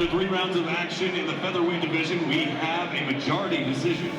the 3 rounds of action in the featherweight division, we have a majority decision.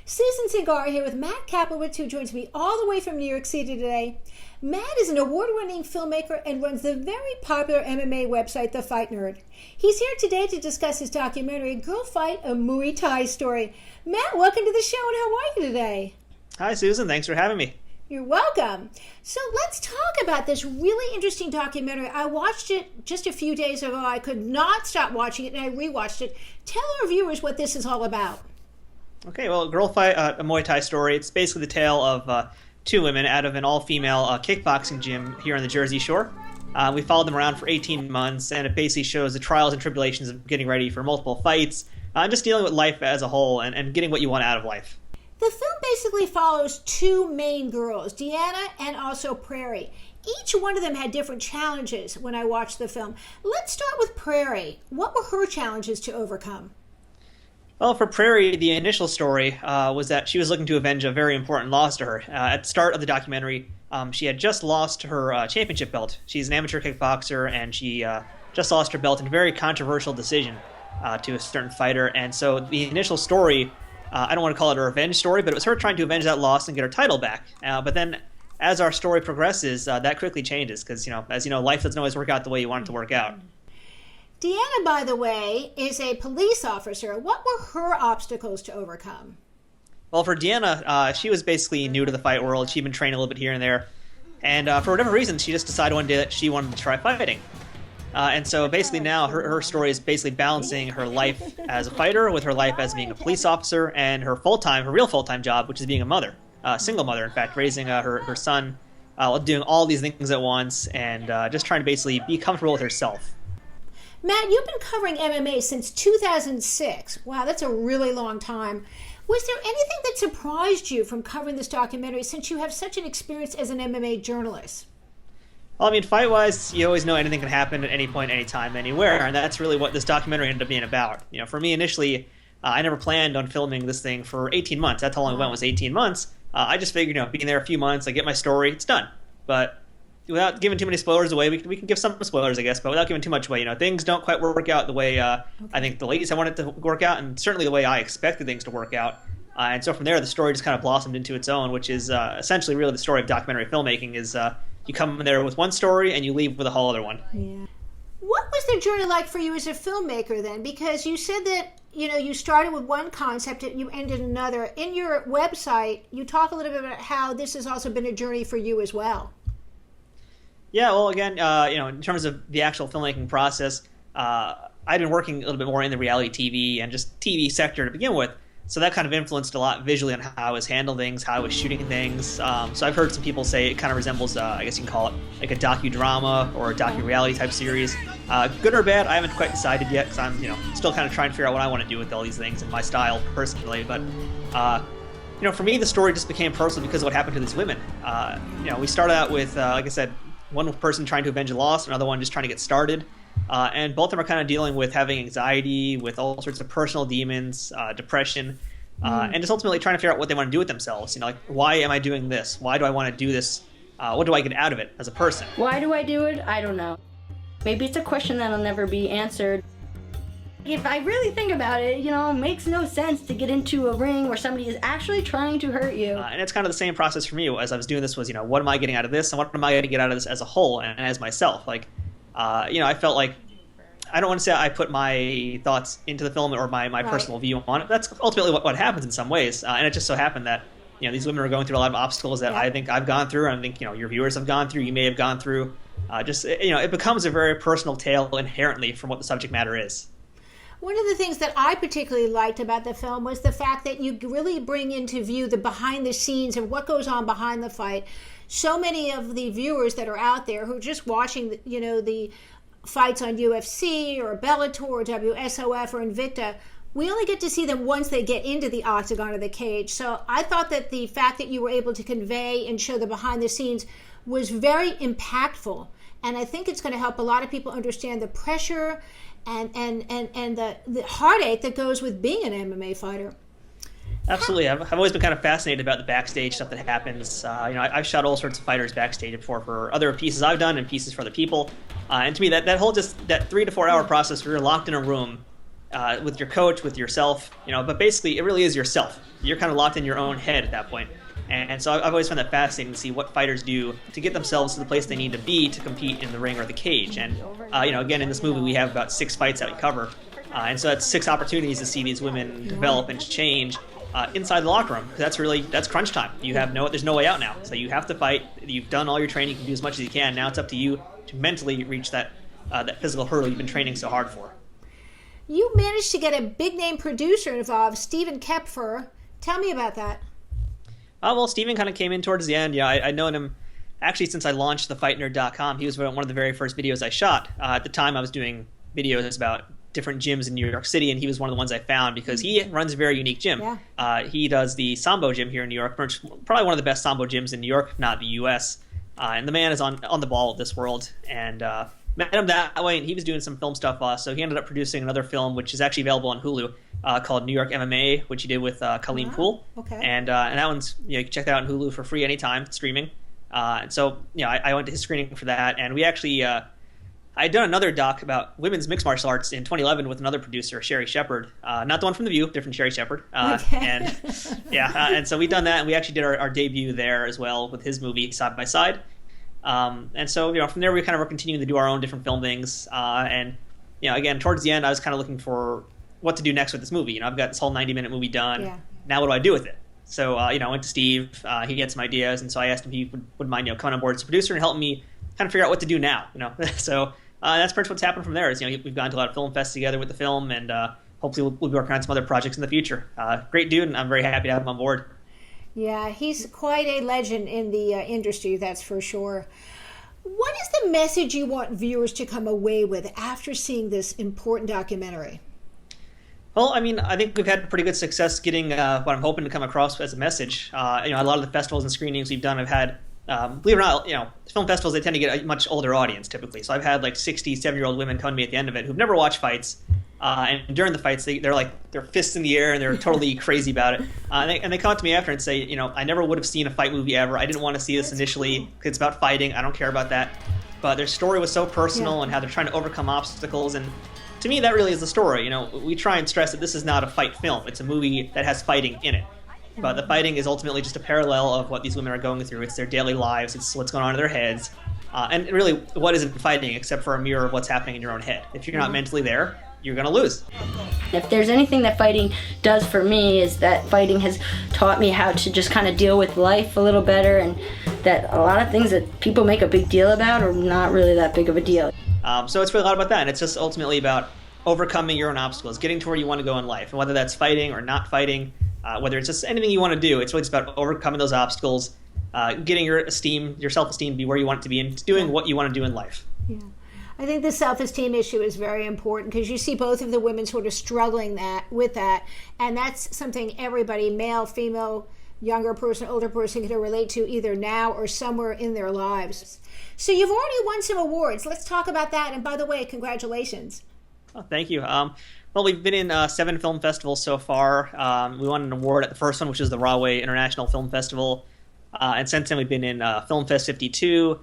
Susan Cingari here with Matt Kaplowitz, who joins me all the way from New York City today. Matt is an award-winning filmmaker and runs the very popular MMA website, The Fight Nerd. He's here today to discuss his documentary, Girl Fight, a Muay Thai Story. Matt, welcome to the show, and how are you today? Hi, Susan. Thanks for having me. You're welcome. So let's talk about this really interesting documentary. I watched it just a few days ago. I could not stop watching it, and I rewatched it. Tell our viewers what this is all about. Okay, well, Girl Fight, a Muay Thai Story. It's basically the tale of 2 women out of an all-female kickboxing gym here on the Jersey Shore. We followed them around for 18 months, and it basically shows the trials and tribulations of getting ready for multiple fights, just dealing with life as a whole and getting what you want out of life. The film basically follows 2 main girls, Deanna and also Prarie. Each one of them had different challenges when I watched the film. Let's start with Prarie. What were her challenges to overcome? Well, for Prarie, the initial story was that she was looking to avenge a very important loss to her. At the start of the documentary, she had just lost her championship belt. She's an amateur kickboxer, and she just lost her belt in a very controversial decision to a certain fighter. And so the initial story, I don't want to call it a revenge story, but it was her trying to avenge that loss and get her title back. But then as our story progresses, that quickly changes because, as you know, life doesn't always work out the way you want it to work out. Deanna, by the way, is a police officer. What were her obstacles to overcome? Well, for Deanna, she was basically new to the fight world. She'd been training a little bit here and there. And for whatever reason, she just decided one day that she wanted to try fighting. And so basically now her story is basically balancing her life as a fighter with her life as being a police officer and her real full-time job, which is being a mother, a single mother, in fact, raising her son, doing all these things at once and just trying to basically be comfortable with herself. Matt, you've been covering MMA since 2006. Wow, that's a really long time. Was there anything that surprised you from covering this documentary since you have such an experience as an MMA journalist? Well, I mean, fight-wise, you always know anything can happen at any point, anytime, anywhere, and that's really what this documentary ended up being about. For me, initially, I never planned on filming this thing for 18 months. That's how long it went, was 18 months. I just figured, being there a few months, I get my story, it's done. But without giving too many spoilers away, we can give some spoilers, I guess, but without giving too much away. Things don't quite work out the way I think the ladies want it to work out, and certainly the way I expected things to work out. And so from there, the story just kind of blossomed into its own, which is essentially really the story of documentary filmmaking is you come in there with one story and you leave with a whole other one. Yeah. What was the journey like for you as a filmmaker then? Because you said that, you started with one concept and you ended another. In your website, you talk a little bit about how this has also been a journey for you as well. Yeah, well, again, in terms of the actual filmmaking process, I'd been working a little bit more in the reality TV and just TV sector to begin with, so that kind of influenced a lot visually on how I was handling things, how I was shooting things. So I've heard some people say it kind of resembles, I guess you can call it, like a docudrama or a docu-reality type series. Good or bad, I haven't quite decided yet because I'm, still kind of trying to figure out what I want to do with all these things and my style personally. But for me, the story just became personal because of what happened to these women. We started out with, like I said, one person trying to avenge a loss, another one just trying to get started. And both of them are kind of dealing with having anxiety, with all sorts of personal demons, depression, and just ultimately trying to figure out what they want to do with themselves. Why am I doing this? Why do I want to do this? What do I get out of it as a person? Why do I do it? I don't know. Maybe it's a question that'll never be answered. If I really think about it, it makes no sense to get into a ring where somebody is actually trying to hurt you. And it's kind of the same process for me as I was doing this was, what am I getting out of this and what am I going to get out of this as a whole and as myself? I felt like I don't want to say I put my thoughts into the film or my personal view on it. That's ultimately what happens in some ways. And it just so happened that, these women are going through a lot of obstacles that I think I've gone through. And I think, your viewers have gone through, you may have gone through. It becomes a very personal tale inherently from what the subject matter is. One of the things that I particularly liked about the film was the fact that you really bring into view the behind the scenes and what goes on behind the fight. So many of the viewers that are out there who are just watching, the fights on UFC or Bellator or WSOF or Invicta, we only get to see them once they get into the octagon or the cage. So I thought that the fact that you were able to convey and show the behind the scenes was very impactful. And I think it's going to help a lot of people understand the pressure and the heartache that goes with being an MMA fighter. Absolutely. I've always been kind of fascinated about the backstage stuff that happens. I've shot all sorts of fighters backstage before for other pieces I've done and pieces for other people. And to me, that whole that 3 to 4 hour process where you're locked in a room with your coach, with yourself, but basically it really is yourself. You're kind of locked in your own head at that point. And so I've always found that fascinating to see what fighters do to get themselves to the place they need to be to compete in the ring or the cage. And, again, in this movie, we have about 6 fights that we cover. And so that's 6 opportunities to see these women develop and change inside the locker room. That's crunch time. There's no way out now. So you have to fight. You've done all your training. You can do as much as you can. Now it's up to you to mentally reach that physical hurdle you've been training so hard for. You managed to get a big-name producer involved, Stephen Kepfer. Tell me about that. Well, Stephen kind of came in towards the end. Yeah, I'd known him actually since I launched thefightnerd.com. He was one of the very first videos I shot. At the time, I was doing videos about different gyms in New York City, and he was one of the ones I found because he runs a very unique gym. Yeah. He does the Sambo gym here in New York, probably one of the best Sambo gyms in New York, if not the U.S. And the man is on the ball of this world, and met him that way, and he was doing some film stuff. So he ended up producing another film, which is actually available on Hulu, called New York MMA, which he did with Colleen Poole. Okay. And that one's, you can check that out on Hulu for free anytime, streaming. And so, I went to his screening for that, and we actually, I'd done another doc about women's mixed martial arts in 2011 with another producer, Sherry Shepard. Not the one from The View, different Sherry Shepard. Okay. And so we'd done that, and we actually did our debut there as well with his movie, Side by Side. And so, from there we kind of were continuing to do our own different film things. And, again, towards the end, I was kind of looking for what to do next with this movie. I've got this whole 90-minute movie done. Yeah. Now what do I do with it? So, I went to Steve. He had some ideas, and so I asked him if he would mind, coming on board as a producer and helping me kind of figure out what to do now. So that's pretty much what's happened from there. Is we've gone to a lot of film fests together with the film, and hopefully we'll be working on some other projects in the future. Great dude, and I'm very happy to have him on board. Yeah, he's quite a legend in the industry, that's for sure. What is the message you want viewers to come away with after seeing this important documentary? Well, I think we've had pretty good success getting what I'm hoping to come across as a message. A lot of the festivals and screenings we've done have had, believe it or not, film festivals, they tend to get a much older audience typically. So I've had like 60, 70-year-old women come to me at the end of it who've never watched fights. And during the fights, they're like, their fists in the air and they're totally crazy about it. And they come up to me after and say, I never would have seen a fight movie ever. I didn't want to see this initially because it's about fighting. I don't care about that. But their story was so personal and how they're trying to overcome obstacles. And to me, that really is the story. We try and stress that this is not a fight film. It's a movie that has fighting in it. But the fighting is ultimately just a parallel of what these women are going through. It's their daily lives. It's what's going on in their heads. And really, what isn't fighting except for a mirror of what's happening in your own head? If you're not mentally there, you're going to lose. If there's anything that fighting does for me, is that fighting has taught me how to just kind of deal with life a little better, and that a lot of things that people make a big deal about are not really that big of a deal. So it's really a lot about that, and it's just ultimately about overcoming your own obstacles, getting to where you want to go in life, and whether that's fighting or not fighting, whether it's just anything you want to do, it's really just about overcoming those obstacles, getting your self-esteem to be where you want it to be, and doing what you want to do in life. Yeah. I think the self-esteem issue is very important because you see both of the women sort of struggling with that, and that's something everybody, male, female, younger person, older person, can relate to either now or somewhere in their lives. So you've already won some awards. Let's talk about that. And by the way, congratulations. Oh, thank you. Well, we've been in 7 film festivals so far. We won an award at the first one, which is the Rahway International Film Festival. And since then, we've been in Film Fest 52.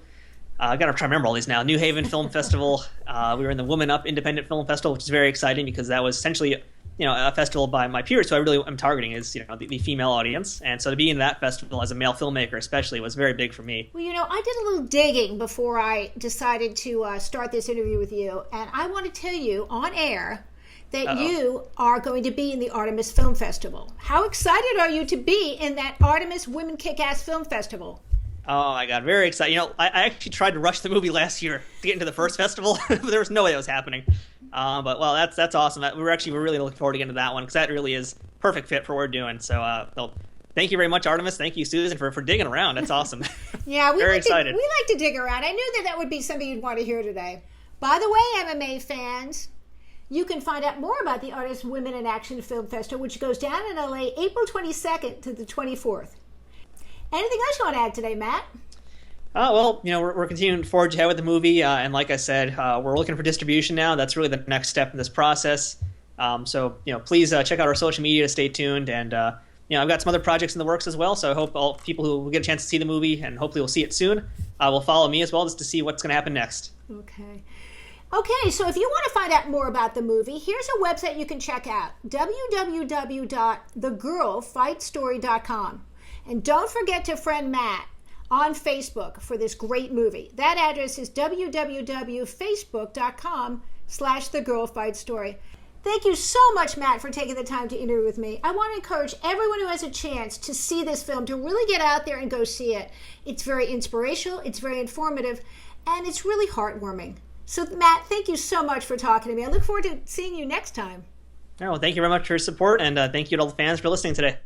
I got to try to remember all these now. New Haven Film Festival. We were in the Woman Up Independent Film Festival, which is very exciting because that was essentially, a festival by my peers who I really am targeting is, the female audience. And so to be in that festival as a male filmmaker especially was very big for me. Well, I did a little digging before I decided to start this interview with you. And I want to tell you on air that you are going to be in the Artemis Film Festival. How excited are you to be in that Artemis Women Kick-Ass Film Festival? Oh my God, very excited. I actually tried to rush the movie last year to get into the first festival, but there was no way that was happening. But that's awesome. We're really looking forward to getting to that one because that really is perfect fit for what we're doing. So thank you very much, Artemis. Thank you, Susan, for digging around. That's awesome. Yeah, very excited. We like to dig around. I knew that would be something you'd want to hear today. By the way, MMA fans, you can find out more about the Artemis Women in Action Film Festival, which goes down in LA April 22nd to the 24th. Anything else you want to add today, Matt? Well, we're continuing to forge ahead with the movie, and like I said, we're looking for distribution now. That's really the next step in this process. So, please check out our social media to stay tuned, and I've got some other projects in the works as well, so I hope all people who will get a chance to see the movie, and hopefully will see it soon, will follow me as well just to see what's going to happen next. Okay, so if you want to find out more about the movie, here's a website you can check out, www.thegirlfightstory.com. And don't forget to friend Matt on Facebook for this great movie. That address is www.facebook.com/thegirlfightstory. Thank you so much, Matt, for taking the time to interview with me. I want to encourage everyone who has a chance to see this film to really get out there and go see it. It's very inspirational, it's very informative, and it's really heartwarming. So, Matt, thank you so much for talking to me. I look forward to seeing you next time. Well, thank you very much for your support, and thank you to all the fans for listening today.